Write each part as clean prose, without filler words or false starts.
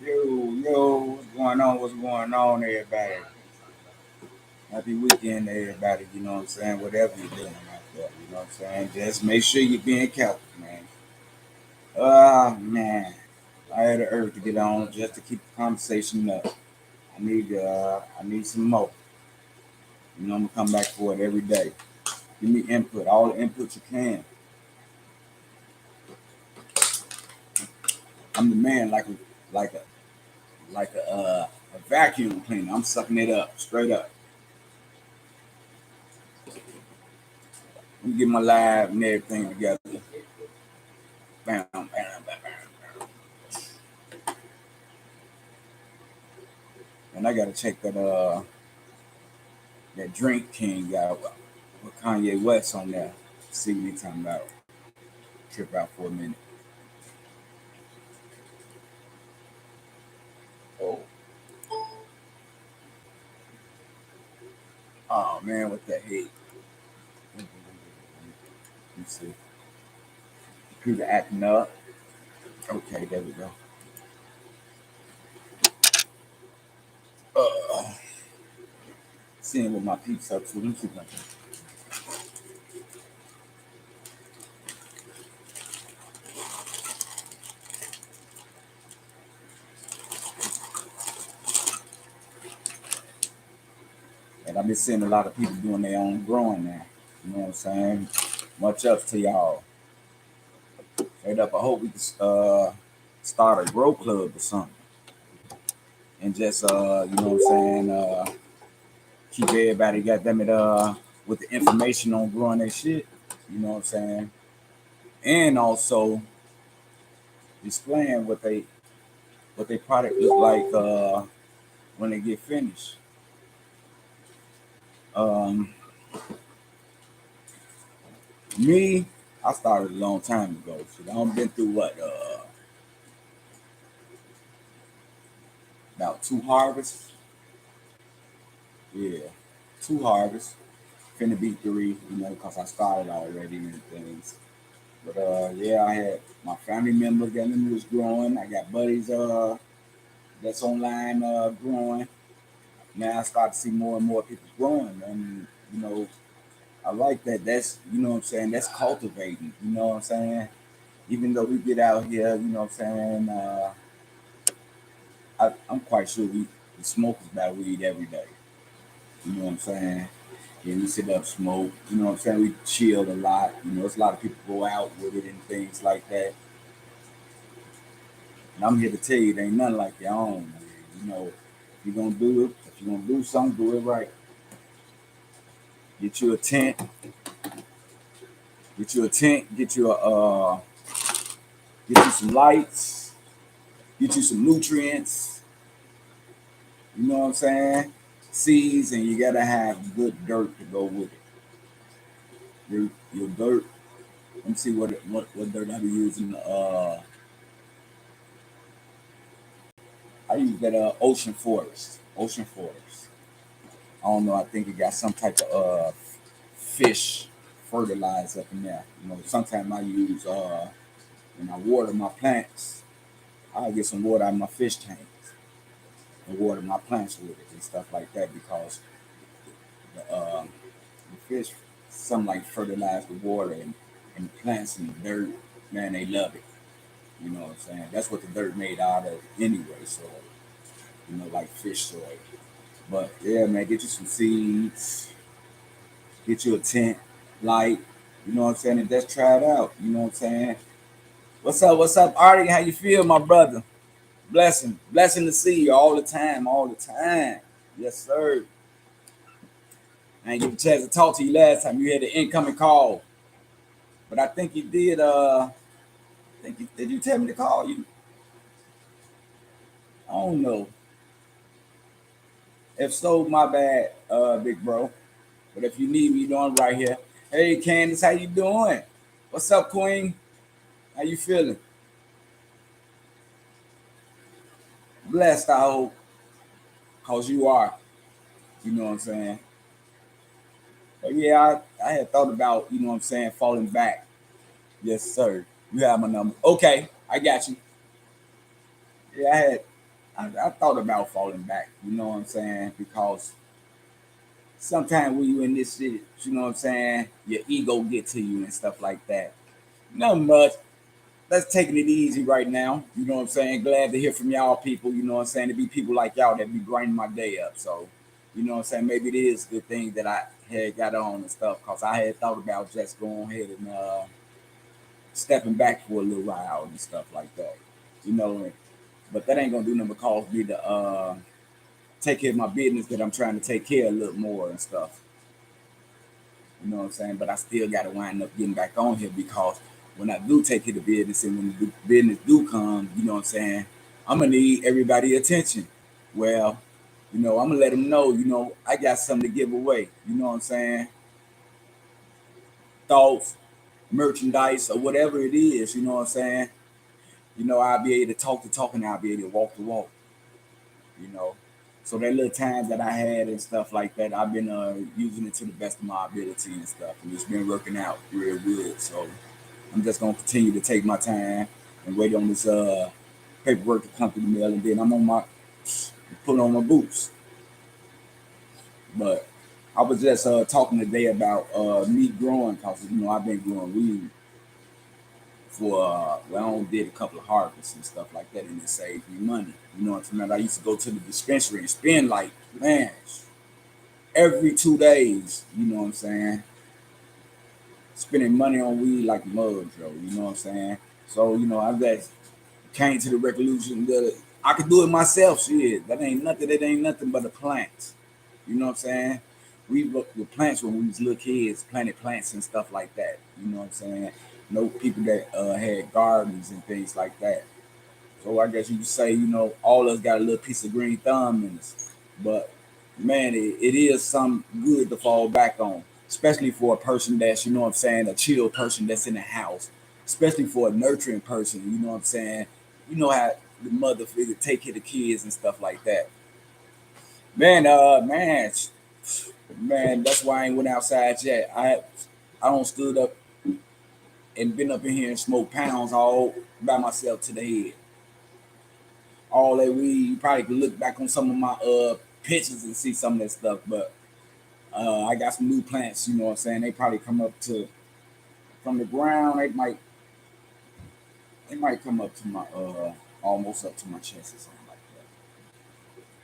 Yo, what's going on? What's going on, everybody? Happy weekend, everybody. You know what I'm saying? Whatever you're doing out there, you know what I'm saying? Just make sure you're being careful, man. Man, I had the urge to get on just to keep the conversation up. I need some more. You know, I'm gonna come back for it every day. Give me input, all the input you can. I'm the man, like a, like a vacuum cleaner. I'm sucking it up, straight up. Let me get my live and everything together. Bam, bam, bam, bam. And I gotta check that Drink King got with Kanye West on there. See what he talking about. Trip out for a minute. Oh, oh man, what the heck? Let me see. Computer acting up. Okay, there we go. Uh, Seeing what my peeps up to. Let me see what and I've been seeing a lot of people doing their own growing now. You know what I'm saying? Much up to y'all. Straight up, I hope we can start a grow club or something. And just you know what I'm saying, keep everybody got them with the information on growing their shit. You know what I'm saying? And also displaying what they product look like when they get finished. Um, Me, I started a long time ago. So I've been through what about two harvests. Yeah, two harvests. Finna be three, you know, because I started already and things. But yeah, I had my family members that was growing. I got buddies that's online growing. Now I start to see more and more people growing. And you know, I like that. That's you know what I'm saying. That's cultivating. You know what I'm saying. Even though we get out here, you know what I'm saying. I'm quite sure we smoke about weed every day. You know what I'm saying. Yeah, we sit up, smoke. You know what I'm saying. We chill a lot. You know, it's a lot of people go out with it and things like that. And I'm here to tell you, there ain't nothing like your own. Man. You know, if you're gonna do it, if you're gonna do something, do it right. Get you a tent. Get you a tent. Get you some lights. Get you some nutrients. You know what I'm saying? Seeds, and you gotta have good dirt to go with it. Your dirt. Let me see what dirt I be using. I use that Ocean Forest. Ocean Forest. I don't know. I think it got some type of fish fertilizer up in there. You know, sometimes I use when I water my plants, I get some water out of my fish tanks and water my plants with it and stuff like that because the fish, some like fertilize the water and the plants and the dirt. Man, they love it. You know what I'm saying? That's what the dirt made out of anyway. So you know, like fish soil. But yeah, man, get you some seeds, get you a tent, light. You know what I'm saying? And just try it out. You know what I'm saying? What's up, Artie? How you feel, my brother? Blessing to see you all the time, all the time. Yes, sir. I ain't get a chance to talk to you last time. You had an incoming call, but I think you did. Did you tell me to call you? I don't know. If so, my bad, big bro. But if you need me, you know I'm right here. Hey, Candace, how you doing? What's up, Queen? How you feeling? Blessed, I hope, cause you are. You know what I'm saying? But yeah, I had thought about, you know what I'm saying, falling back. Yes, sir. You have my number. Okay, I got you. Yeah, I had. I thought about falling back, you know what I'm saying? Because sometimes when you in this shit, you know what I'm saying, your ego get to you and stuff like that. Nothing much. Let's taking it easy right now. You know what I'm saying? Glad to hear from y'all people, you know what I'm saying? To be people like y'all that be grinding my day up. So, you know what I'm saying? Maybe it is a good thing that I had got on and stuff because I had thought about just going ahead and stepping back for a little while and stuff like that. You know, but that ain't gonna do nothing but cause me to take care of my business that I'm trying to take care of a little more and stuff. You know what I'm saying? But I still got to wind up getting back on here because when I do take care of business and when the business do come, you know what I'm saying? I'm gonna need everybody attention. Well, you know, I'm gonna let them know, you know, I got something to give away. You know what I'm saying? Thoughts, merchandise, or whatever it is. You know what I'm saying? You know, I'll be able to talk the talk and I'll be able to walk the walk. You know. So that little time that I had and stuff like that, I've been using it to the best of my ability and stuff, and it's been working out real good. So I'm just gonna continue to take my time and wait on this paperwork to come through the mail, and then I'm on my put on my boots. But I was just talking today about me growing, cause you know I've been growing weed for well, I only did a couple of harvests and stuff like that, and it saved me money. You know what I'm saying? I used to go to the dispensary and spend like, man, every 2 days. You know what I'm saying? Spending money on weed like mud, Joe. You know what I'm saying? So you know I just came to the conclusion that I could do it myself. Shit, that ain't nothing. That ain't nothing but a plant. You know what I'm saying? We looked with plants when we was little kids, planted plants and stuff like that. You know what I'm saying? No people that had gardens and things like that. So I guess you could say, you know, all of us got a little piece of green thumb in us. But man, it is something good to fall back on, especially for a person that's, you know what I'm saying, a chill person that's in the house, especially for a nurturing person, you know what I'm saying? You know how the mother figure take care of the kids and stuff like that. Man, that's why I ain't went outside yet. I don't stood up and been up in here and smoked pounds all by myself to the head. All that weed, you probably could look back on some of my pictures and see some of that stuff, but I got some new plants, you know what I'm saying? They probably come up to from the ground, they might come up to my almost up to my chest or something like that.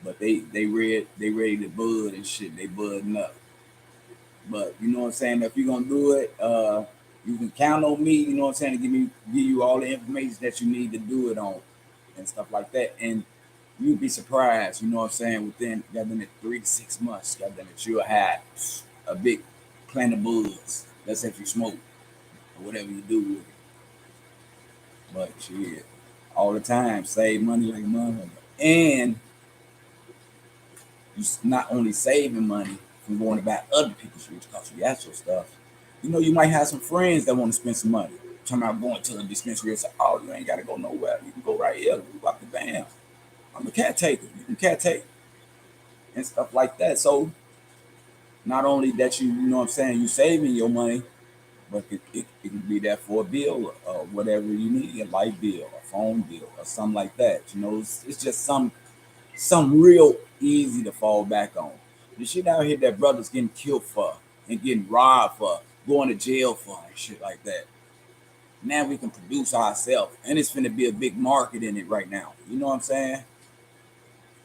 But they ready to bud and shit. They budding up. But you know what I'm saying? If you're gonna do it, you can count on me, you know what I'm saying, to give you all the information that you need to do it on and stuff like that. And you'd be surprised, you know what I'm saying, within goddamn it 3 to 6 months, goddamn it, you'll have a big plant of buds. That's if you smoke or whatever you do with it. But shit, all the time, save money like a motherfucker. And you not only saving money from going to buy other people's shit because you got your stuff. You know, you might have some friends that want to spend some money. Talking about going to a dispensary and say, oh, you ain't got to go nowhere. You can go right here. You got the bam. I'm a cat taker. You can cat take and stuff like that. So not only that you know what I'm saying, you saving your money, but it can be that for a bill or whatever you need, a light bill, a phone bill, or something like that. You know, it's just some real easy to fall back on. The shit out here that brothers getting killed for and getting robbed for, going to jail for and shit like that. Now we can produce ourselves, and it's finna be a big market in it right now. You know what I'm saying?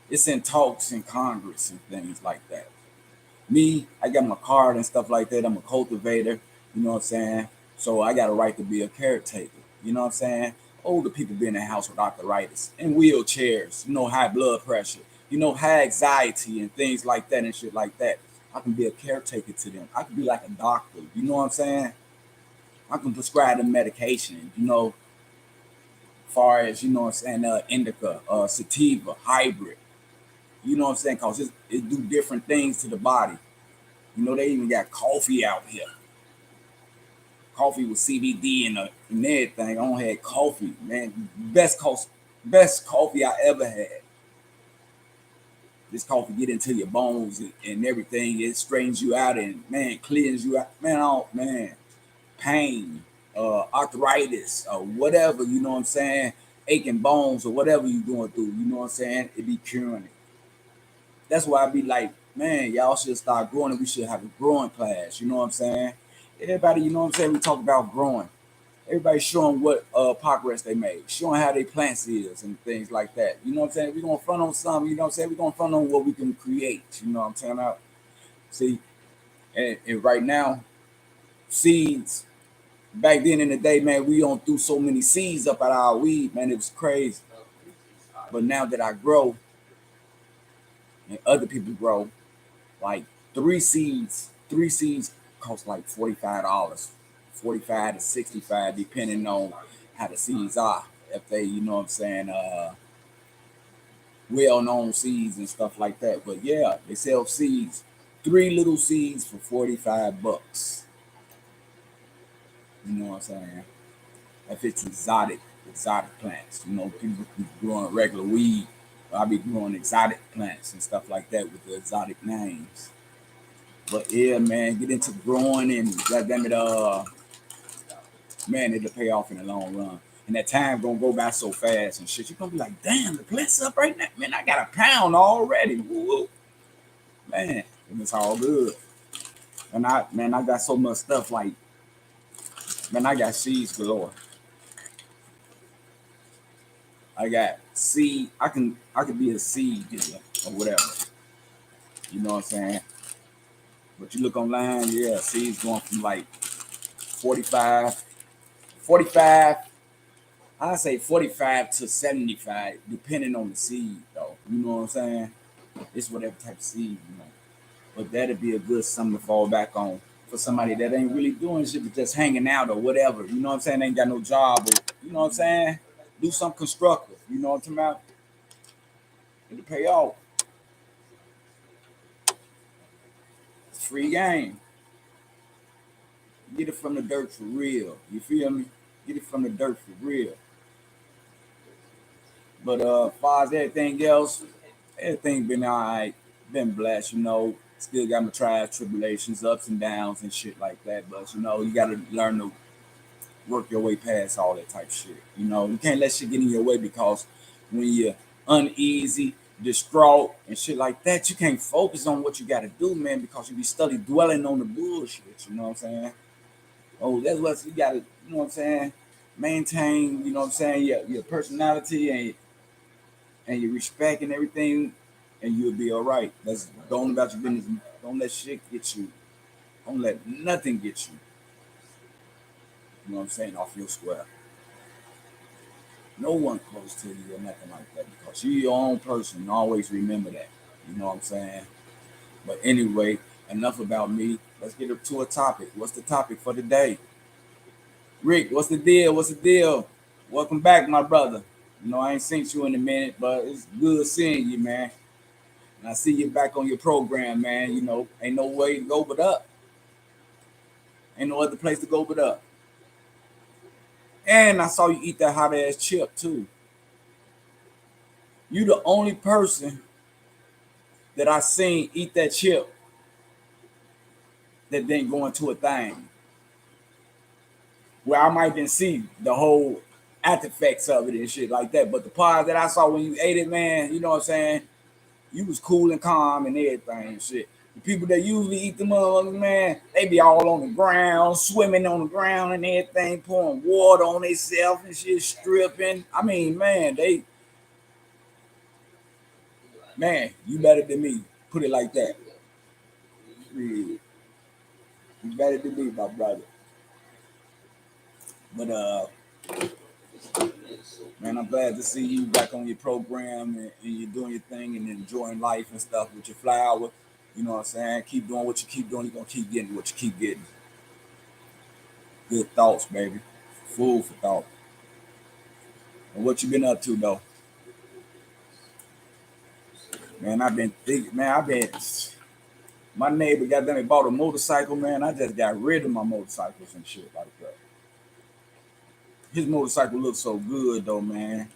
It's in talks in Congress and things like that. Me, I got my card and stuff like that. I'm a cultivator, you know what I'm saying? So I got a right to be a caretaker, you know what I'm saying? Older people be in the house with arthritis and wheelchairs, you know, high blood pressure, you know, high anxiety and things like that and shit like that. I can be a caretaker to them. I can be like a doctor, you know what I'm saying? I can prescribe them medication, you know, far as, you know what I'm saying, indica, sativa, hybrid, you know what I'm saying? Because it do different things to the body. You know, they even got coffee out here. Coffee with CBD and everything. I don't had coffee, man. Best coffee I ever had. This coffee get into your bones and everything. It straightens you out and man, cleans you out. Man, oh man, pain, arthritis, or whatever. You know what I'm saying? aching bones or whatever you going through. You know what I'm saying? It be curing it. That's why I be like, man, y'all should start growing and we should have a growing class. You know what I'm saying? Everybody, you know what I'm saying? We talk about growing. Everybody showing what progress they made, showing how their plants is and things like that. You know what I'm saying? We're gonna front on something, you know what I'm saying? We're gonna front on what we can create, you know what I'm saying? About see, and right now, seeds, back then in the day, man, we don't threw so many seeds up at our weed, man, it was crazy. But now that I grow and other people grow, like three seeds cost like $45, 45 to 65, depending on how the seeds are. If they, you know what I'm saying, well-known seeds and stuff like that. But yeah, they sell seeds, three little seeds for $45. You know what I'm saying? If it's exotic plants, you know, people be growing regular weed. I be growing exotic plants and stuff like that with the exotic names. But yeah, man, get into growing and goddamn it, man, it'll pay off in the long run. And that time gonna go by so fast and shit. You're gonna be like, damn, the plant's up right now. Man, I got a pound already. Woo-woo. Man, and it's all good. And I got so much stuff like, man, I got seeds galore. I got seed. I could be a seed dealer or whatever. You know what I'm saying? But you look online, yeah, seeds going from like 45, 45. I say 45 to 75, depending on the seed, though. You know what I'm saying? It's whatever type of seed, you know. But that'd be a good something to fall back on for somebody that ain't really doing shit, but just hanging out or whatever. You know what I'm saying? Ain't got no job, or you know what I'm saying? Do something constructive. You know what I'm talking about? It'll pay off. It's free game. Get it from the dirt for real. You feel me? Get it from the dirt for real. But as far as everything else, everything been all right. Been blessed, you know. Still got my trials, tribulations, ups and downs and shit like that. But you know, you gotta learn to work your way past all that type of shit. You know, you can't let shit get in your way because when you're uneasy, distraught, and shit like that, you can't focus on what you gotta do, man, because you be study dwelling on the bullshit. You know what I'm saying? Oh, that's what you gotta, you know what I'm saying? Maintain, you know what I'm saying, your personality and your respect and everything, and you'll be all right. That's going about your business. Don't let shit get you. Don't let nothing get you. You know what I'm saying? Off your square. No one close to you or nothing like that because you're your own person. Always remember that. You know what I'm saying? But anyway, enough about me. Let's get up to a topic. What's the topic for today? Rick, what's the deal? What's the deal? Welcome back, my brother. You know, I ain't seen you in a minute, but it's good seeing you, man. And I see you back on your program, man. You know, ain't no way to go but up. Ain't no other place to go but up. And I saw you eat that hot ass chip too. You the only person that I seen eat that chip that didn't go into a thing. Where I might didn't see the whole after effects of it and shit like that. But the part that I saw when you ate it, man, you know what I'm saying? You was cool and calm and everything and shit. The people that usually eat the motherfuckers, man, they be all on the ground, swimming on the ground and everything, pouring water on themselves and shit, stripping. I mean, man, you better than me. Put it like that. Yeah, you better than me, my brother. But man, I'm glad to see you back on your program and you're doing your thing and enjoying life and stuff with your flower. You know what I'm saying? Keep doing what you keep doing. You're gonna keep getting what you keep getting. Good thoughts, baby. Food for thought. And what you been up to though? Man, I've been thinking, man, my neighbor got them bought a motorcycle, man. I just got rid of my motorcycles and shit like that. His motorcycle looks so good though, man.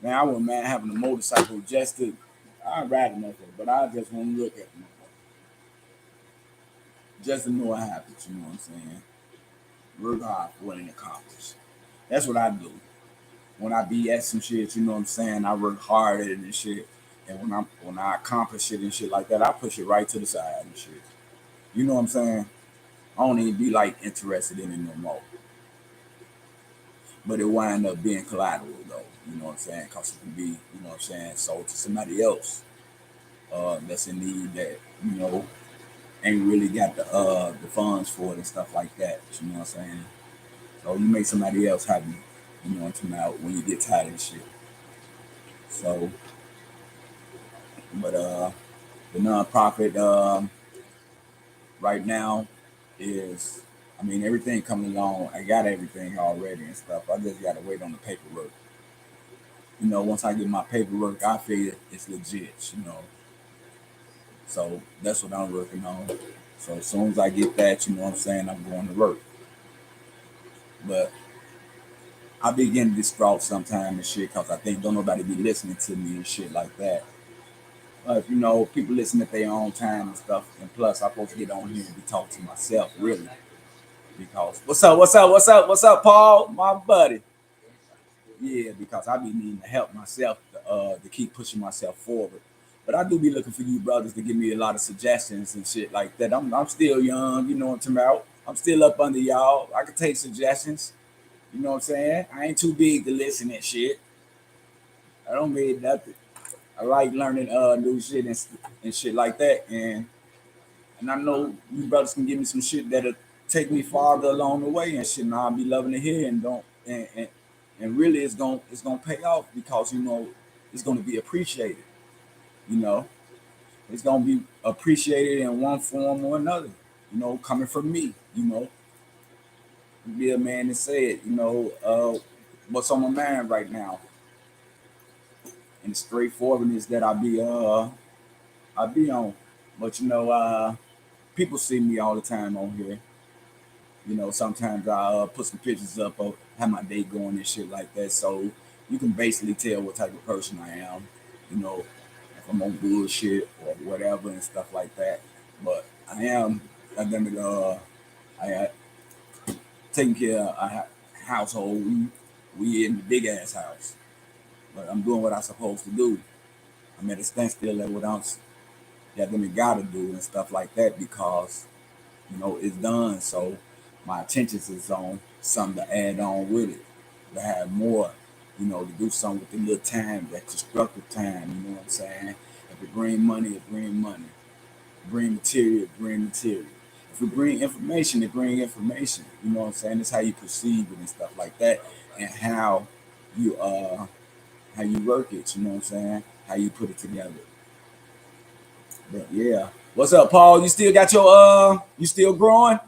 Man, I wouldn't mind having a motorcycle just to I ride nothing, but I just want to look at them just to know what happens, you know what I'm saying? Work hard for what it accomplishes. That's what I do. when I be at some shit, you know what I'm saying, I work hard at it and shit. And when I accomplish shit and shit like that, I push it right to the side and shit. You know what I'm saying? I don't even be like interested in it no more. But it wind up being collateral though. You know what I'm saying? Cause it can be, you know what I'm saying, sold to somebody else that's in need that, you know, ain't really got the funds for it and stuff like that. You know what I'm saying? So you make somebody else happy, you know what I'm talking about, when you get tired of shit. So, but the nonprofit right now is, I mean, everything coming along. I got everything already and stuff. I just gotta wait on the paperwork. You know, once I get my paperwork, I feel it's legit. You know, so that's what I'm working on. So as soon as I get that, you know what I'm saying, I'm going to work. But I be getting distraught sometime and shit because I think don't nobody be listening to me and shit like that. But you know, people listen at their own time and stuff. And plus, I'm supposed to get on here and be talking to myself, really. Because what's up, Paul, my buddy? Yeah, because I be needing to help myself to keep pushing myself forward. But I do be looking for you brothers to give me a lot of suggestions and shit like that. I'm still young, you know what I'm talking about. I'm still up under y'all. I can take suggestions. You know what I'm saying? I ain't too big to listen and shit. I don't mean nothing. I like learning new shit and shit like that. And I know you brothers can give me some shit that'll take me farther along the way and shit. And I'll be loving to hear and don't and really it's gonna pay off because you know it's gonna be appreciated. You know, it's gonna be appreciated in one form or another. You know, coming from me. You know, be a man to say it. You know, what's on my mind right now and the straightforwardness that I be on. But you know, people see me all the time on here. You know, sometimes I put some pictures up of how my day going and shit like that. So you can basically tell what type of person I am. You know, if I'm on bullshit or whatever and stuff like that. But I am, I done I taking care of a household. We in the big ass house, but I'm doing what I'm supposed to do. I'm at a standstill at what I'm gotta do and stuff like that because you know, it's done. So my attention is on something to add on with it, to have more, you know, to do something with the little time, that constructive time, you know what I'm saying? If it bring money, it bring money. Bring material, bring material. If it bring information, it bring information. You know what I'm saying? It's how you perceive it and stuff like that, and you how you work it. You know what I'm saying? How you put it together. But yeah, what's up, Paul? You still got your you still growing?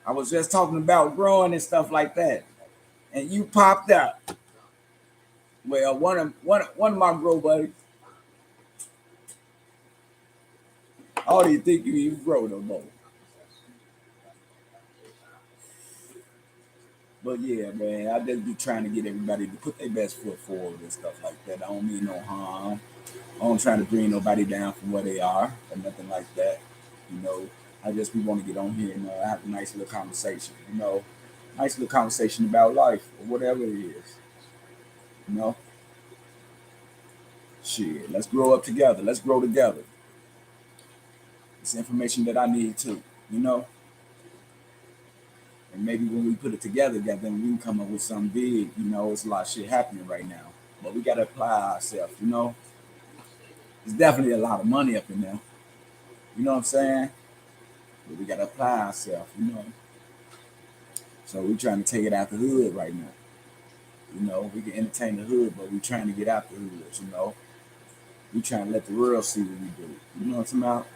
I was just talking about growing and stuff like that, and you popped up. Well, one of my grow buddies. How do you think you even grow no more? But yeah, man, I just be trying to get everybody to put their best foot forward and stuff like that. I don't mean no harm. I don't try to bring nobody down from where they are or nothing like that. You know, I just we want to get on here and have a nice little conversation. You know, nice little conversation about life or whatever it is. You know, shit. Let's grow up together. Let's grow together. It's information that I need too. You know, and maybe when we put it together, then we can come up with something big. You know, it's a lot of shit happening right now, but we gotta apply ourselves. You know, there's definitely a lot of money up in there. You know what I'm saying? But we gotta apply ourselves. You know, so we're trying to take it out the hood right now. You know, we can entertain the hood, but we're trying to get out the hood. You know, we trying to let the world see what we do. You know what I'm talking about?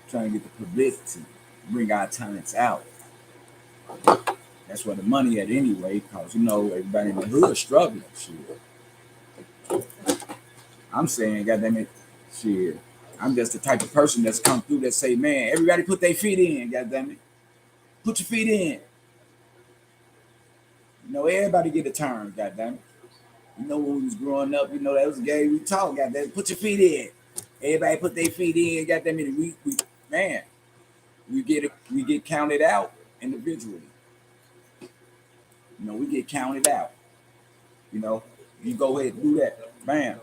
Trying to get the publicity, bring our talents out. That's where the money at anyway, because you know everybody in the hood struggling. Shit. I'm saying, goddamn it, shit. I'm just the type of person that's come through that say, man, everybody put their feet in, goddamn it. Put your feet in. You know, everybody get a turn, goddamn it. You know, when we was growing up, you know, that was a game we taught, goddamn it. Put your feet in. Everybody put their feet in, goddamn it. Man, we get counted out individually. We get counted out. You know, you go ahead and do that, bam.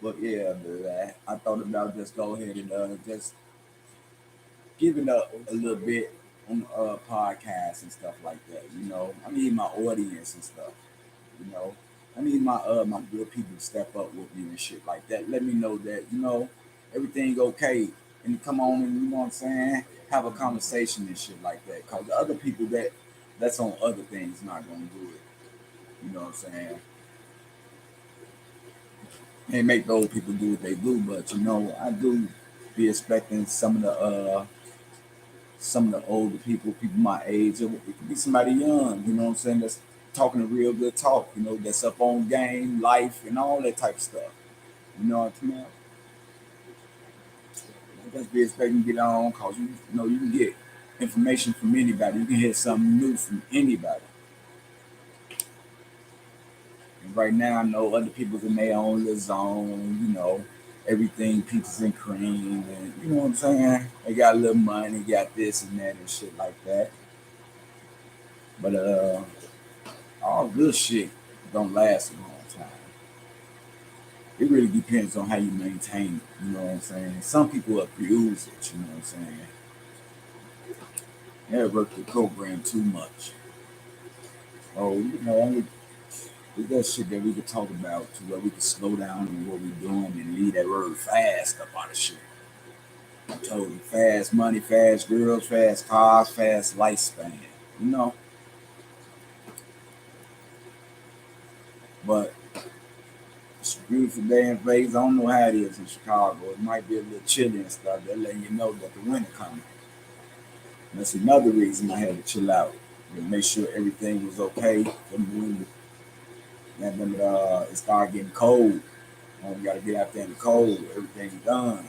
But yeah, I thought about just go ahead and just giving up a little bit on podcasts and stuff like that. I need my audience and stuff. You know, I need my good people to step up with me and shit like that. Let me know that everything okay, and come on and you know what I'm saying, have a conversation and shit like that. Cause the other people that's on other things not gonna do it. You know what I'm saying? They make the old people do what they do, but I do be expecting some of the older people my age, or it could be somebody young, you know what I'm saying, that's talking a real good talk, that's up on game, life, and all that type of stuff. You know what I'm saying? Just be expecting to get on, cause you can get information from anybody. You can hear something new from anybody. And right now, I know other people's in their own little zone. Everything peaches and cream, and you know what I'm saying. They got a little money, got this and that and shit like that. But all good shit don't last a long time. It really depends on how you maintain it. You know what I'm saying? Some people abuse it. You know what I'm saying? They work the program too much. Oh, there's that shit that we could talk about to where we could slow down on what we're doing and leave that word fast up out of shit. I told you, fast money, fast girls, fast cars, fast lifespan. You know, but it's a beautiful day in Vegas. I don't know how it is in Chicago. It might be a little chilly and stuff. They're letting you know that the winter coming. And that's another reason I had to chill out. To make sure everything was okay for when it started getting cold. We got to get out there in the cold. Everything's done.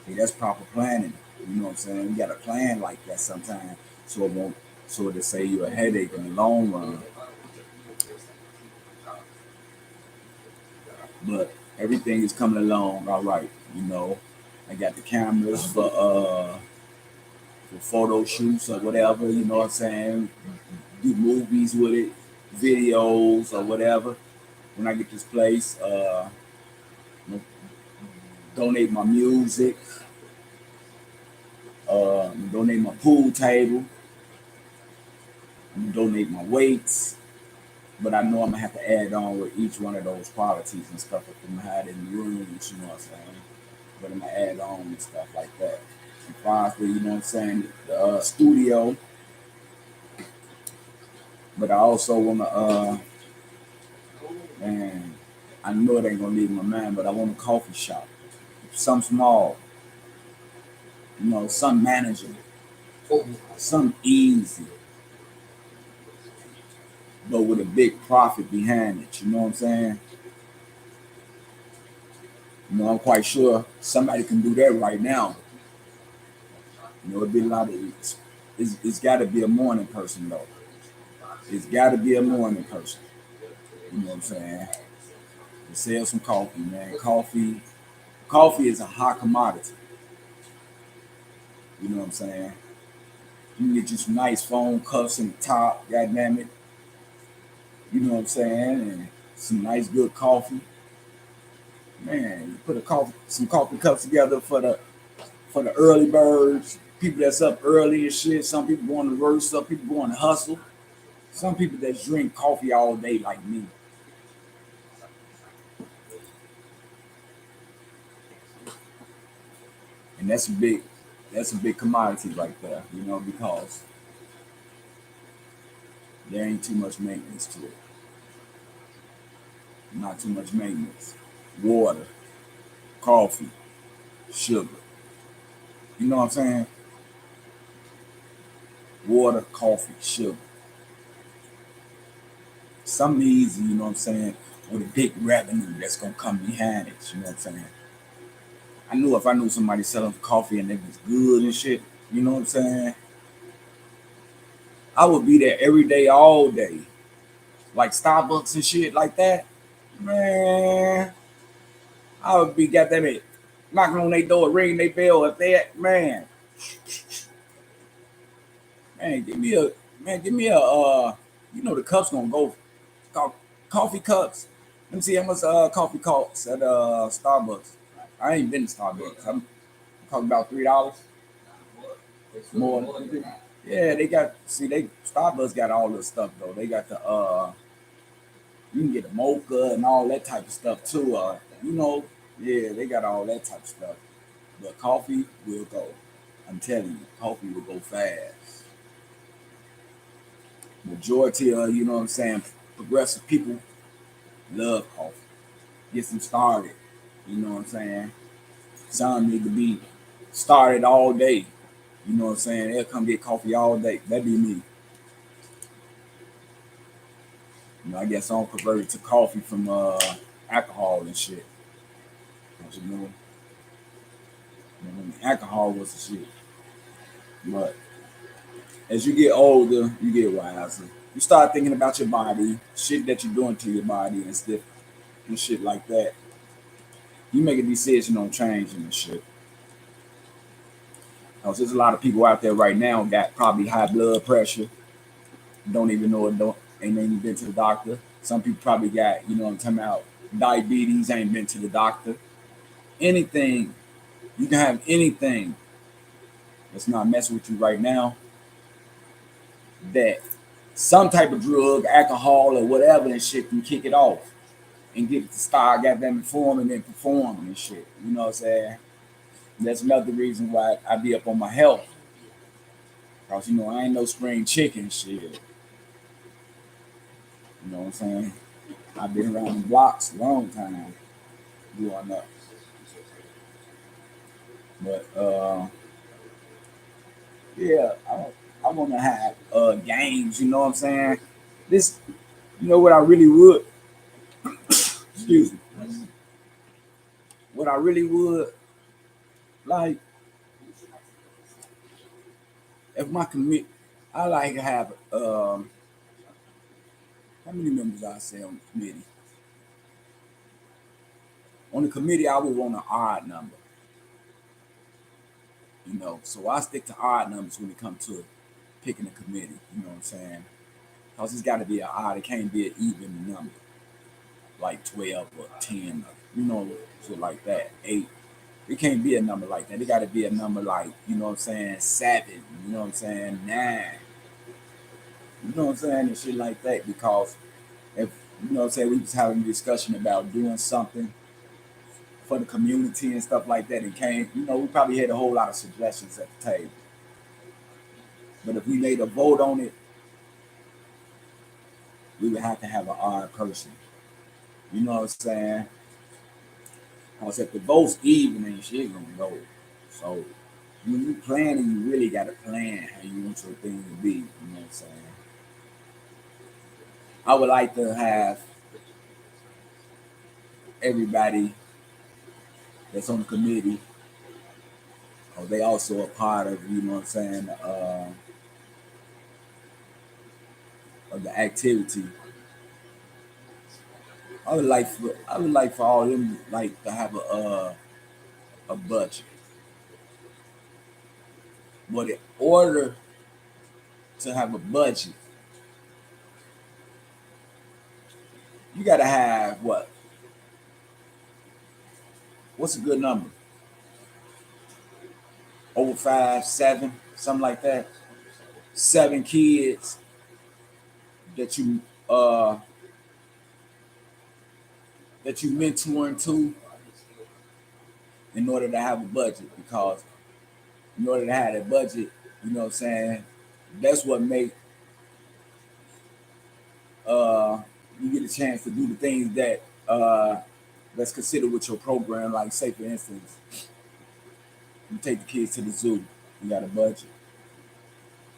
See, that's proper planning. You know what I'm saying? We got to plan like that sometimes, so it won't, so to save you a headache in the long run. But everything is coming along all right. I got the cameras for photo shoots or whatever. You know what I'm saying? Do movies with it, videos or whatever. When I get this place, donate my music, donate my pool table, donate my weights. But I know I'm gonna have to add on with each one of those qualities and stuff that I'm gonna have in the rooms, you know what I'm saying? But I'm gonna add on and stuff like that. And finally, you know what I'm saying, the studio. But I also wanna man, I know it ain't gonna leave my mind, but I want a coffee shop. Some small, some manageable, some easy, but with a big profit behind it. You know what I'm saying? I'm quite sure somebody can do that right now. It'd be a lot of it's got to be a morning person though. It's got to be a morning person. You know what I'm saying? To sell some coffee, man. Coffee is a hot commodity. You know what I'm saying? You can get you some nice foam cups in the top, goddamn it. You know what I'm saying? And some nice good coffee. Man, you put some coffee cups together for the early birds, people that's up early and shit. Some people going to work, some people going to hustle. Some people that drink coffee all day like me. And that's a big commodity right there, because there ain't too much maintenance to it. Not too much maintenance. Water, coffee, sugar. You know what I'm saying? Water, coffee, sugar. Something easy, you know what I'm saying, with a big revenue that's gonna come behind it, you know what I'm saying? I knew if I knew somebody selling coffee and it was good and shit, you know what I'm saying? I would be there every day, all day. Like Starbucks and shit like that. Man, I would be goddamn it, knocking on their door, ringing their bell if they man. Man, give me a you know the cups gonna go coffee cups. Let me see how much coffee costs at Starbucks. I ain't been to Starbucks. I'm talking about $3 more. Yeah, they got they Starbucks got all this stuff though. They got the you can get a mocha and all that type of stuff too. You know, yeah, they got all that type of stuff. But coffee will go. I'm telling you, coffee will go fast. Majority of you know what I'm saying, progressive people love coffee. Gets them started. You know what I'm saying? Some need to be started all day. You know what I'm saying? They'll come get coffee all day. That'd be me. You know, I guess I'm converted to coffee from alcohol and shit. Alcohol was the shit. But as you get older, you get wiser. You start thinking about your body, shit that you're doing to your body and stuff and shit like that. You make a decision on changing and shit. Cause there's a lot of people out there right now got probably high blood pressure, don't even know it, don't ain't even been to the doctor. Some people probably got, you know what I'm talking about, diabetes, ain't been to the doctor. Anything, you can have anything that's not messing with you right now that some type of drug, alcohol or whatever and shit can kick it off and get it to start goddamn performing and performing and shit. You know what I'm saying? That's another reason why I be up on my health. Cause you know I ain't no spring chicken shit. You know what I'm saying? I've been around the blocks a long time growing up. But yeah, I want to have games. You know what I'm saying? This, you know what I really would. Excuse me. What I really would like if my commit. I like to have how many members I say on the committee. On the committee, I would want an odd number. You know, so I stick to odd numbers when it comes to picking a committee. You know what I'm saying? Cause it's got to be an odd. It can't be an even number, like 12 or 10, or, you know, shit like that. 8. It can't be a number like that. It got to be a number like, you know what I'm saying, 7. You know what I'm saying, 9. You know what I'm saying, and shit like that. Because if you know what I'm saying, we was having a discussion about doing something for the community and stuff like that, and came, you know, we probably had a whole lot of suggestions at the table. But if we made a vote on it, we would have to have an odd person. You know what I'm saying? Because if the vote's even, then shit gonna go. So when you planning, you really got to plan how you want your thing to be. You know what I'm saying? I would like to have everybody that's on the committee, or they also a part of, you know what I'm saying, of the activity. I would like for all of them like to have a budget. But in order to have a budget, you got to have what? What's a good number? Over 5, 7, something like that. 7 kids that uh you mentoring to in order to have a budget. Because in order to have that budget, you know what I'm saying, that's what make uh you get a chance to do the things that that's considered with your program. Like say for instance, you take the kids to the zoo, you got a budget.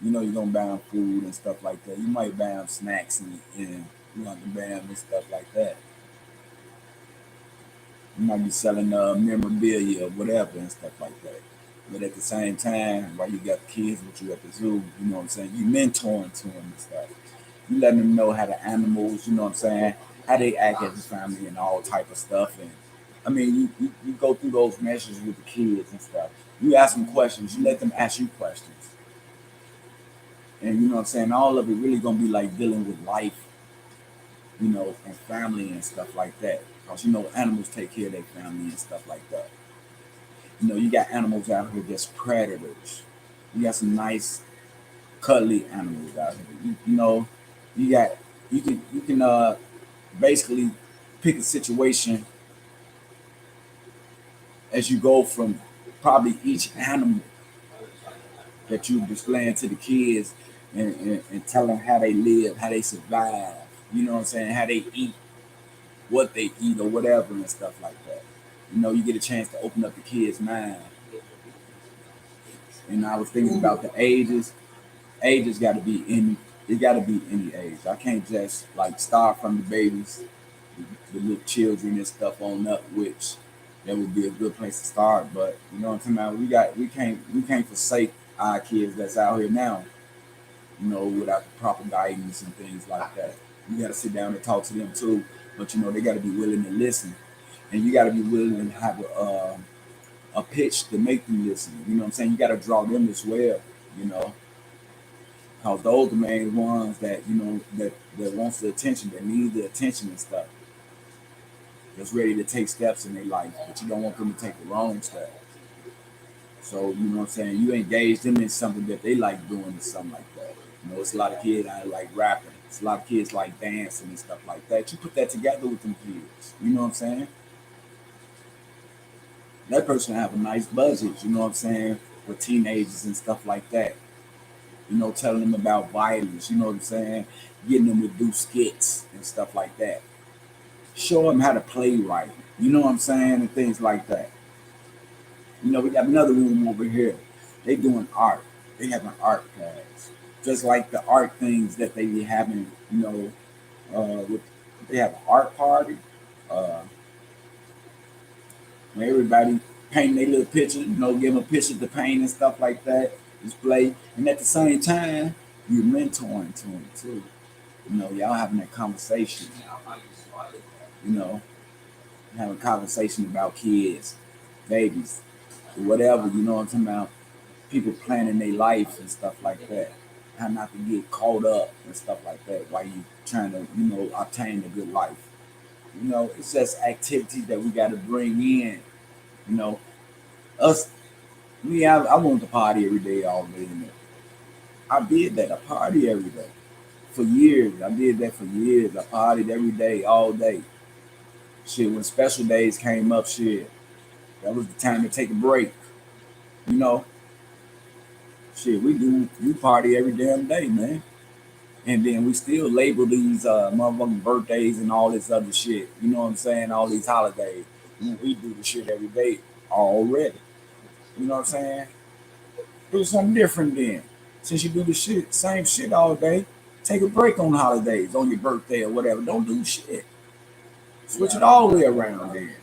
You know you're gonna buy them food and stuff like that. You might buy them snacks and you want to buy them and stuff like that. You might be selling memorabilia or whatever and stuff like that. But at the same time, while you got the kids with you at the zoo, you know what I'm saying, you mentoring to them and stuff. You letting them know how the animals, you know what I'm saying, how they act as a family and all type of stuff. And I mean, you go through those messages with the kids and stuff. You ask them questions, you let them ask you questions. And you know what I'm saying, all of it really gonna be like dealing with life, and family and stuff like that. Because animals take care of their family and stuff like that. You got animals out here that's predators. You got some nice cuddly animals out here. You got you can basically pick a situation as you go from probably each animal that you displaying to the kids, and tell them how they live, how they survive. You know what I'm saying? How they eat, what they eat, or whatever, and stuff like that. You get a chance to open up the kids' mind. And I was thinking about the ages. Ages got to be any. It got to be any age. I can't just like start from the babies, the little children and stuff on up, which that would be a good place to start. But you know what I'm talking about? We can't forsake our kids that's out here now, without the proper guidance and things like that. You got to sit down and talk to them too, but they got to be willing to listen, and you got to be willing to have a pitch to make them listen. You know what I'm saying? You got to draw them as well. You know, because those are the main ones that that wants the attention, that need the attention and stuff. That's ready to take steps in their life, but you don't want them to take the wrong step. So you know what I'm saying? You engage them in something that they like doing or something like that. It's a lot of kids out like rapping. It's a lot of kids like dancing and stuff like that. You put that together with them kids. You know what I'm saying? That person have a nice budget. You know what I'm saying? With teenagers and stuff like that. Telling them about violence. You know what I'm saying? Getting them to do skits and stuff like that. Show them how to play right. You know what I'm saying? And things like that. We got another room over here. They doing art. They having art class. Just like the art things that they be having, with, they have an art party. Uh, where everybody painting their little picture, give them a picture to paint and stuff like that, display. And at the same time, you're mentoring to them too. Y'all having that conversation, you know, having a conversation about kids, babies, whatever, what I'm talking about. People planning their life and stuff like that. How not to get caught up and stuff like that while you trying to, obtain a good life. It's just activities that we got to bring in. You know, us, me, I want to party every day, all day. I did that. I party every day for years. I did that for years. I partied every day, all day. Shit, when special days came up, shit, that was the time to take a break. You know, shit, we party every damn day, man. And then we still label these motherfucking birthdays and all this other shit. You know what I'm saying? All these holidays. We do the shit every day already. You know what I'm saying? Do something different then. Since you do the shit, same shit all day, take a break on holidays, on your birthday or whatever. Don't do shit. Switch it all the way around then.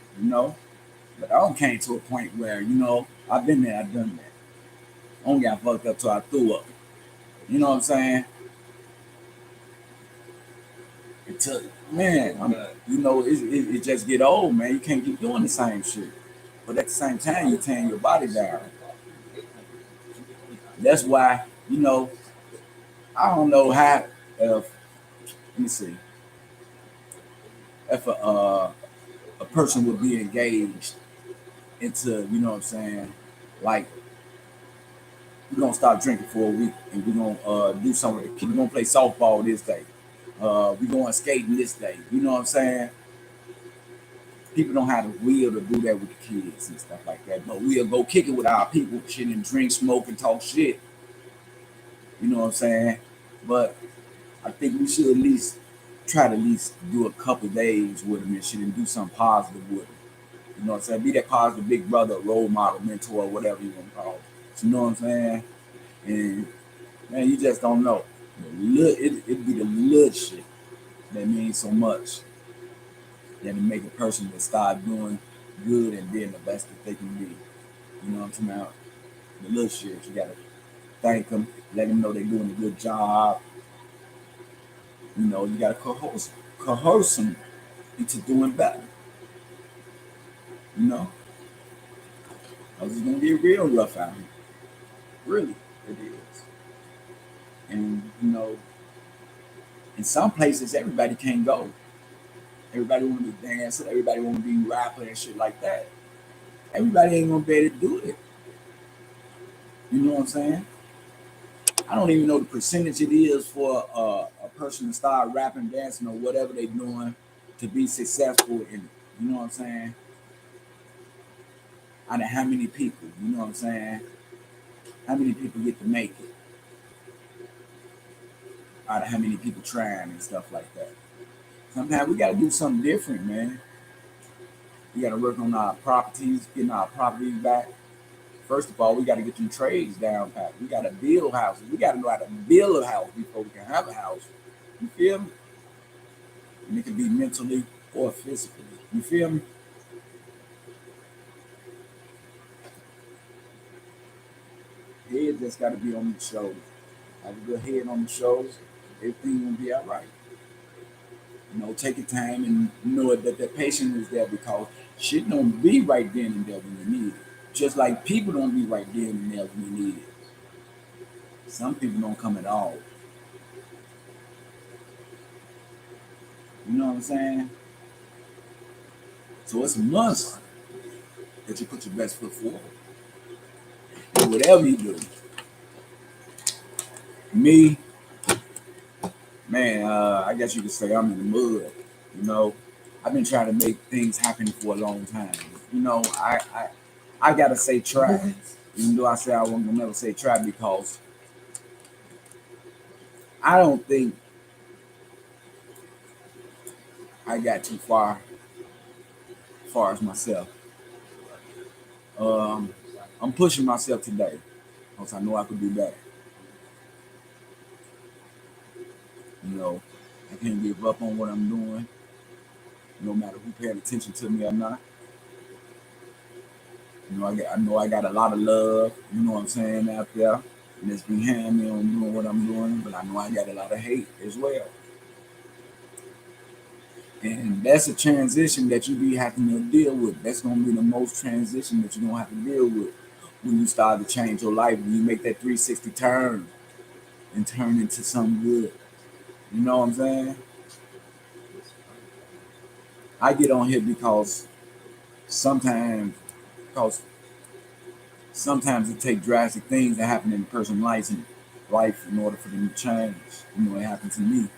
But I don't came to a point where, I've been there, I've done that. I don't got fucked up till I threw up. You know what I'm saying? It took, man, it just get old, man. You can't keep doing the same shit. But at the same time, you're tearing your body down. That's why, I don't know how, let me see, if a person would be engaged into, what I'm saying, like, we're gonna stop drinking for a week and we're gonna do something with the kids. We're gonna play softball this day. We're going skating this day. You know what I'm saying? People don't have the will to do that with the kids and stuff like that. But we'll go kick it with our people, shit, and drink, smoke, and talk shit. You know what I'm saying? But I think we should at least try to at least do a couple days with them and shit and do something positive with them. You know what I'm saying? Be that positive big brother, role model, mentor, whatever you want to call it. You know what I'm saying? And man, you just don't know. It'd be the little shit that means so much that to make a person to start doing good and being the best that they can be. You know what I'm talking about? The little shit. You gotta thank them, let them know they're doing a good job. You gotta coerce them into doing better. You know, I was gonna get real rough out here. Really, it is. And in some places, everybody can't go. Everybody want to be dancing. Everybody want to be rapper and shit like that. Everybody ain't gonna be able to do it. You know what I'm saying? I don't even know the percentage it is for a person to start rapping, dancing, or whatever they're doing to be successful in it. You know what I'm saying? Out of how many people? You know what I'm saying? How many people get to make it? Out of how many people trying and stuff like that? Sometimes we got to do something different, man. We got to work on our properties, getting our properties back. First of all, we got to get them trades down pat. We got to build houses. We got to know how to build a house before we can have a house. You feel me? And it can be mentally or physically. You feel me? Head just got to be on the shoulders. Have a good head on the shoulders. Everything will be all right. Take your time and know that the patient is there because shit don't be right then and there when you need it. Just like people don't be right then and there when you need it. Some people don't come at all. You know what I'm saying? So it's a must that you put your best foot forward. And whatever you do. Me, man, I guess you could say I'm in the mud. I've been trying to make things happen for a long time. I gotta say try. Even though I say I won't never say try because I don't think I got too far as far as myself. Um, I'm pushing myself today because I know I could do better. You know, I can't give up on what I'm doing, no matter who paying attention to me or not. I know I got a lot of love. You know what I'm saying out there, and it's behind me on doing what I'm doing. But I know I got a lot of hate as well, and that's a transition that you be having to deal with. That's gonna be the most transition that you're gonna have to deal with when you start to change your life. When you make that 360 turn and turn into something good. You know what I'm saying? I get on here sometimes because sometimes it takes drastic things that happen in a person's life in order for them to change. It happened to me.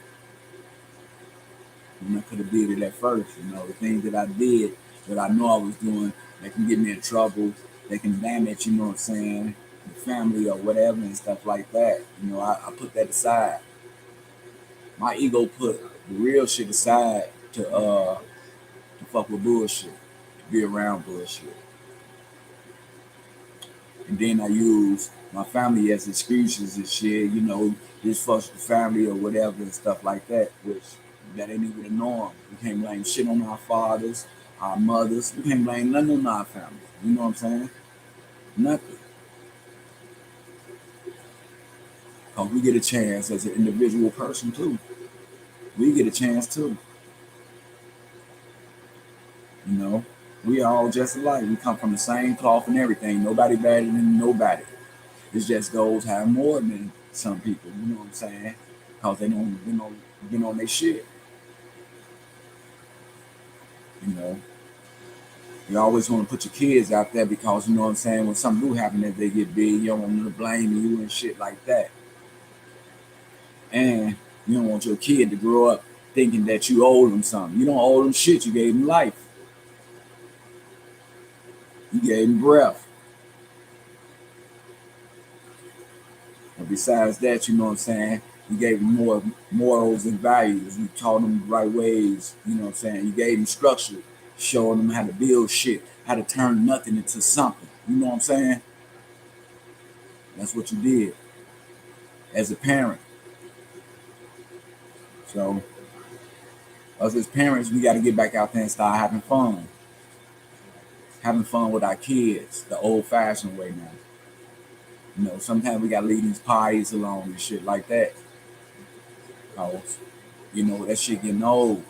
I could have did it at first. The things that I did that I know I was doing that can get me in trouble, that can damage, you know what I'm saying, the family or whatever and stuff like that. I put that aside. My ego put the real shit aside to fuck with bullshit, to be around bullshit. And then I use my family as excuses and shit, this fucks the family or whatever and stuff like that, which that ain't even the norm. We can't blame shit on our fathers, our mothers. We can't blame nothing on our family. You know what I'm saying? Nothing. Because we get a chance as an individual person too. We get a chance too. You know, we all just alike. We come from the same cloth and everything. Nobody better than nobody. It just goes have more than some people. You know what I'm saying? Because they don't, get on their shit. You know, you always want to put your kids out there because you know what I'm saying. When something do happen, if they get big, you don't want them to blame you and shit like that. And you don't want your kid to grow up thinking that you owe them something. You don't owe them shit. You gave them life. You gave them breath. And besides that, you know what I'm saying, you gave them more morals and values. You taught them the right ways, you know what I'm saying. You gave them structure, showing them how to build shit, how to turn nothing into something. You know what I'm saying? That's what you did as a parent. So us as parents, we got to get back out there and start having fun with our kids, the old-fashioned way now. Sometimes we got to leave these parties alone and shit like that. Cause that shit getting old.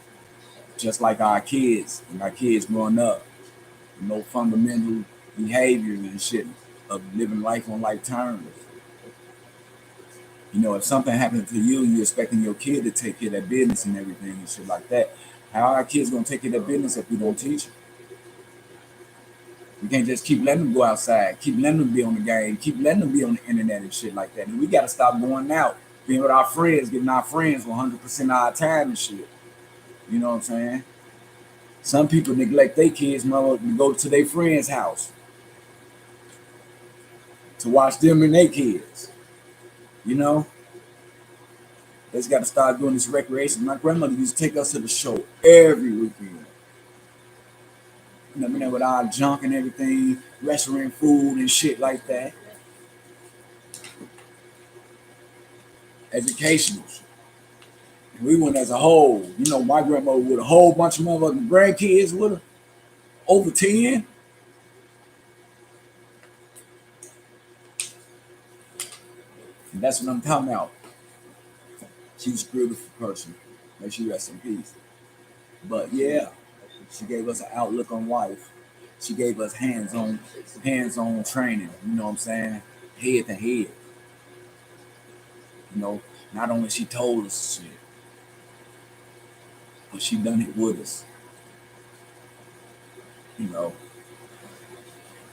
Just like our kids and our kids growing up, no fundamental behavior and shit of living life on life terms. You know, if something happens to you, you're expecting your kid to take care of that business and everything and shit like that. How are our kids gonna take care of that business if we don't teach them? We can't just keep letting them go outside, keep letting them be on the game, keep letting them be on the internet and shit like that. And we gotta stop going out, being with our friends, giving our friends 100% of our time and shit. You know what I'm saying? Some people neglect their kids, mother, to go to their friend's house to watch them and their kids. You know, they just got to start doing this recreation. My grandmother used to take us to the show every weekend. You know, with our junk and everything, restaurant food and shit like that. Educational shit. And we went as a whole. You know, my grandmother with a whole bunch of motherfucking grandkids with her, over 10. And that's what I'm talking about. She was a beautiful person. May she rest in peace. But yeah, she gave us an outlook on life. She gave us hands-on training. You know what I'm saying? Head to head. You know, not only she told us shit, but she done it with us. You know,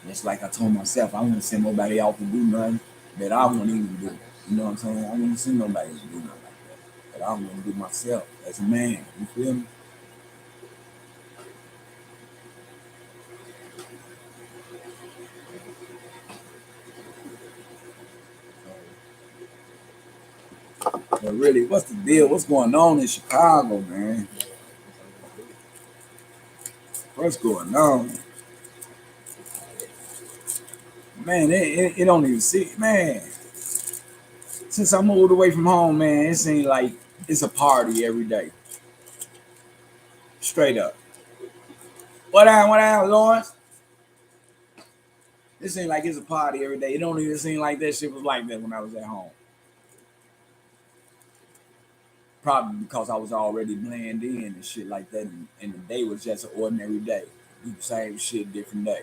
it's like I told myself, I wouldn't send nobody out to do nothing that I wouldn't even do. You know what I'm saying? I wouldn't send nobody to do nothing like that. But I wouldn't do myself as a man. You feel me? But really, what's the deal? What's going on in Chicago, man? What's going on? Man, it don't even see, man. Since I moved away from home, man, it seems like it's a party every day. Straight up. What down, Lawrence? It seems like it's a party every day. It don't even seem like that shit was like that when I was at home. Probably because I was already blend in and shit like that, and the day was just an ordinary day. Do the same shit, different day.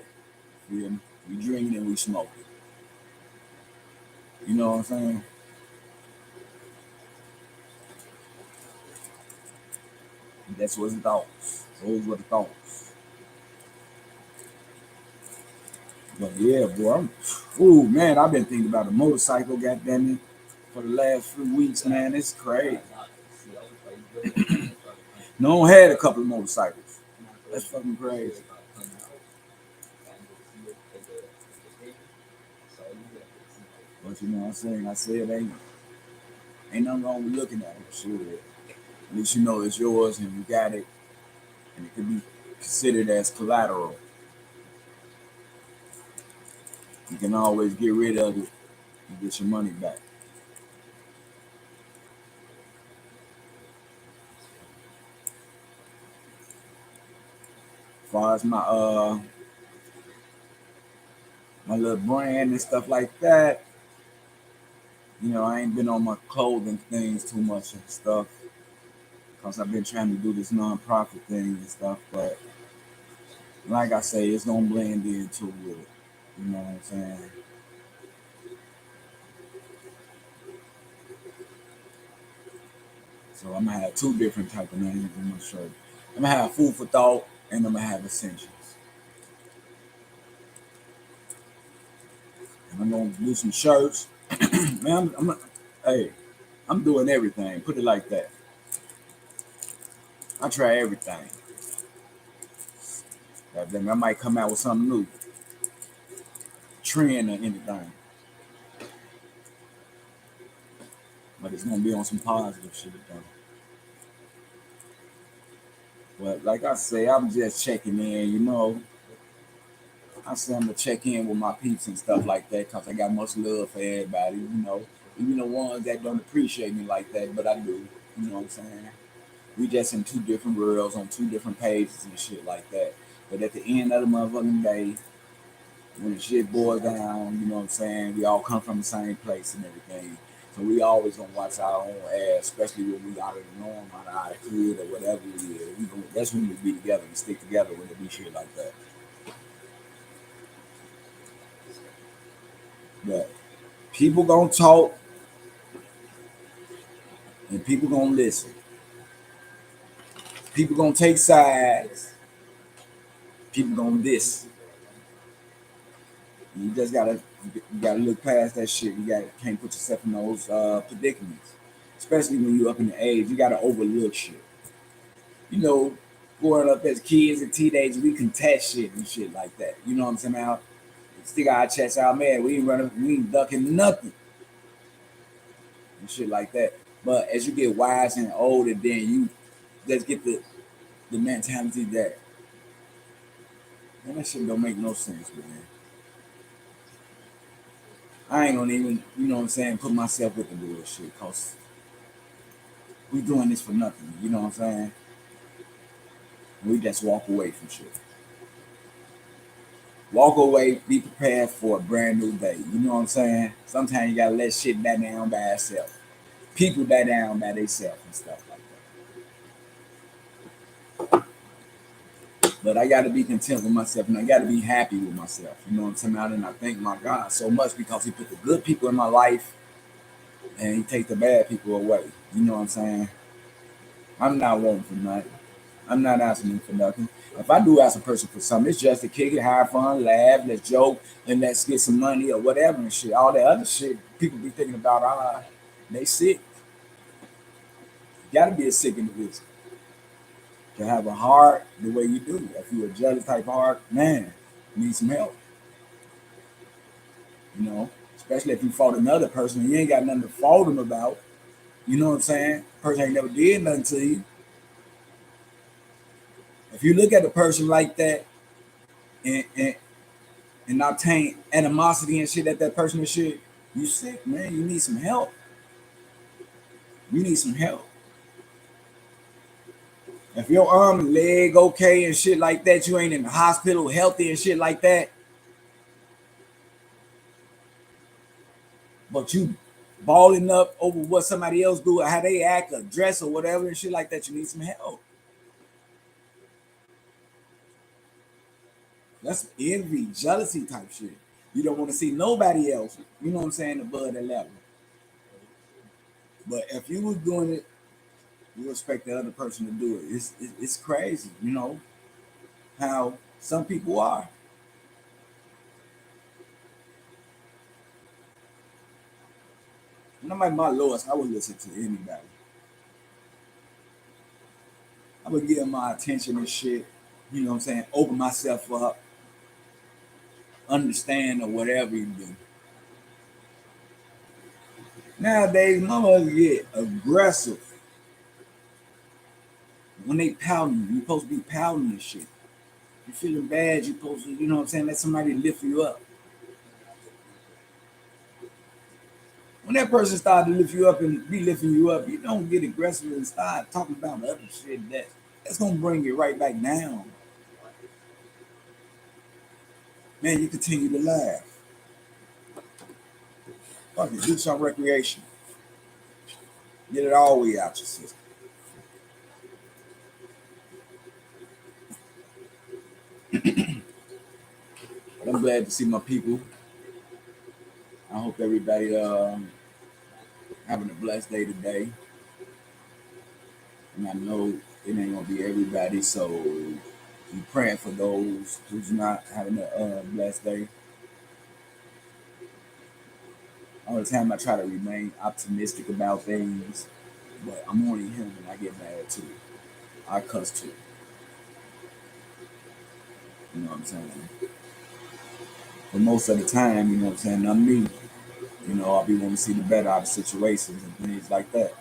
You feel me? We drinking and we smoking. You know what I'm saying? And that's what the thoughts. Those were the thoughts. But yeah, boy, ooh man, I've been thinking about a motorcycle, goddamn it, for the last few weeks, man. It's crazy. No one had a couple of motorcycles. That's fucking crazy. But you know what I'm saying? I said ain't nothing wrong with looking at it. Sure. At least you know it's yours and you got it, and it can be considered as collateral. You can always get rid of it and get your money back. As far as my little brand and stuff like that, you know, I ain't been on my clothing things too much and stuff because I've been trying to do this non-profit thing and stuff. But like I say, it's gonna blend in too with it. You know what I'm saying? So I'm gonna have two different type of names on my shirt. I'm gonna have food for thought, and I'm gonna have essentials. And I'm gonna do some shirts. Man, hey, I'm doing everything. Put it like that. I try everything. Then I might come out with something new, trend or anything, but it's gonna be on some positive shit though. But like I say, I'm just checking in. You know, I say I'm gonna check in with my peeps and stuff like that because I got much love for everybody. You know, even the ones that don't appreciate me like that, but I do. You know what I'm saying? We just in two different worlds on two different pages and shit like that. But at the end of the motherfucking day, when the shit boils down, you know what I'm saying? We all come from the same place and everything. So we always gonna watch our own ass, especially when we out of the norm, out of our hood or whatever it is. That's when we be together and stick together when it be shit like that. But people gonna talk, and people gonna listen. People gonna take sides. People gonna diss. You just gotta look past that shit. Can't put yourself in those predicaments, especially when you up in the age. You gotta overlook shit. You know, growing up as kids and teenagers, we contest shit and shit like that. You know what I'm saying? Now, stick our chest out, man. We ain't running, we ain't ducking nothing and shit like that. But as you get wise and older, then you just get the mentality that, man, that shit don't make no sense, man. I ain't gonna even, you know what I'm saying, put myself with the bullshit, cause we doing this for nothing. You know what I'm saying? We just walk away from shit. Walk away, be prepared for a brand new day. You know what I'm saying? Sometimes you gotta let shit die down by itself. People die down by themselves and stuff like that. But I gotta be content with myself and I gotta be happy with myself. You know what I'm saying? And I thank my God so much because He put the good people in my life and He take the bad people away. You know what I'm saying? I'm not wanting for nothing. I'm not asking for nothing. If I do ask a person for something, it's just to kick it, have fun, laugh, let's joke, and let's get some money or whatever and shit. All that other shit, people be thinking about, they sick. You gotta be a sick individual to have a heart the way you do. If you're a jealous type of heart, man, you need some help. You know, especially if you fought another person and you ain't got nothing to fault them about. You know what I'm saying? Person ain't never did nothing to you. If you look at a person like that and and obtain animosity and shit at that person and shit, you sick, man. You need some help. You need some help. If your arm and leg okay and shit like that, you ain't in the hospital healthy and shit like that, but you balling up over what somebody else do or how they act or dress or whatever and shit like that, you need some help. That's envy, jealousy type shit. You don't want to see nobody else, you know what I'm saying, above that level. But if you was doing it, you expect the other person to do it. It's crazy, you know, how some people are. And I'm like my lowest, I would listen to anybody. I would give my attention and shit, you know what I'm saying, open myself up, understand or whatever you do. Nowadays, motherfuckers get aggressive when they pouting. You supposed to be pouting and shit. You feeling bad, you supposed to, you know what I'm saying, let somebody lift you up. When that person start to lift you up and be lifting you up, you don't get aggressive and start talking about other shit that's gonna bring you right back down. Man, you continue to laugh. Fuck it, do some recreation. Get it all the way out your system. But I'm glad to see my people. I hope everybody having a blessed day today. And I know it ain't gonna be everybody, so we praying for those who's not having a blessed day. All the time I try to remain optimistic about things, but I'm only human. I get mad too. I cuss too. You know what I'm saying? But most of the time, you know what I'm saying, I'm me. You know, I'll be wanting to see the better out of situations and things like that.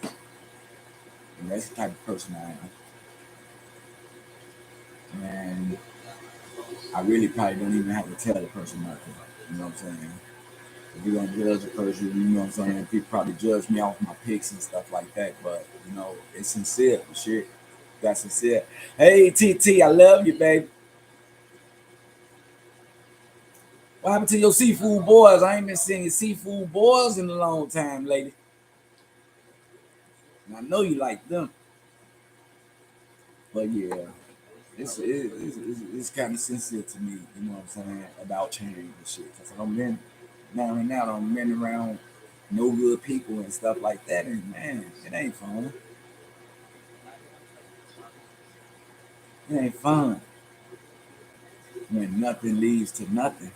And that's the type of person I am. And I really probably don't even have to tell the person nothing. You know what I'm saying? If you're gonna judge a person, you know what I'm saying? People probably judge me off my picks and stuff like that, but you know, it's sincere for shit. That's sincere. Hey TT, I love you, baby. What happened to your seafood boys? I ain't been seeing your seafood boys in a long time, lady. And I know you like them, but yeah, it's kind of sincere to me. You know what I'm saying about change and shit. Cause I'm been now and now, I'm been around no good people and stuff like that. And man, it ain't fun. It ain't fun when nothing leads to nothing.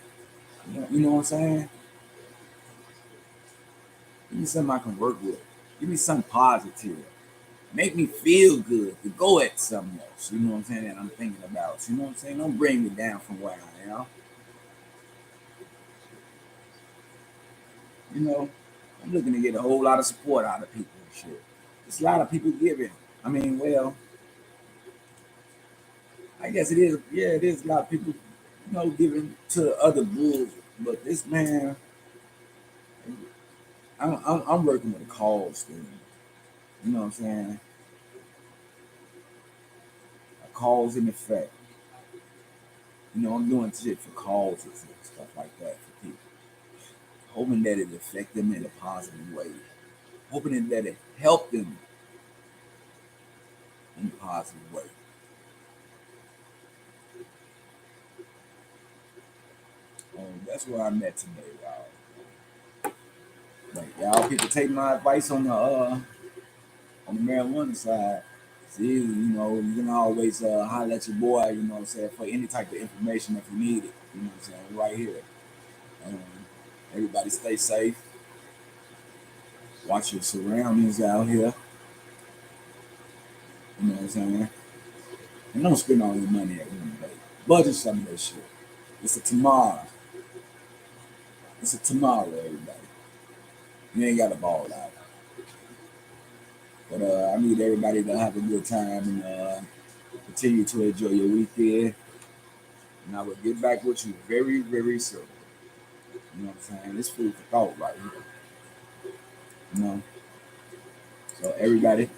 You know what I'm saying? Give me something I can work with. Give me something positive. Make me feel good to go at something else. You know what I'm saying? That I'm thinking about. You know what I'm saying? Don't bring me down from where I am. You know, I'm looking to get a whole lot of support out of people and shit. There's a lot of people giving. I mean, well, I guess it is. Yeah, it is a lot of people, giving to other bulls. But this man, I'm working with a cause thing. You know what I'm saying? A cause and effect. I'm doing shit for causes and stuff like that for people. Hoping that it affect them in a positive way. Hoping that it help them in a positive way. That's where I'm at today, y'all. Like y'all people take my advice on the marijuana side. See, you can always holler at your boy, what I'm saying, for any type of information if you need it. You know what I'm saying? Right here. Um, Everybody stay safe. Watch your surroundings out here. You know what I'm saying? And don't spend all your money at one day. Budget some of that shit. It's a tomorrow. It's a tomorrow, everybody. You ain't got to ball out. But I need everybody to have a good time and continue to enjoy your weekend. And I will get back with you very, very soon. You know what I'm saying? It's food for thought right here. You know. So everybody,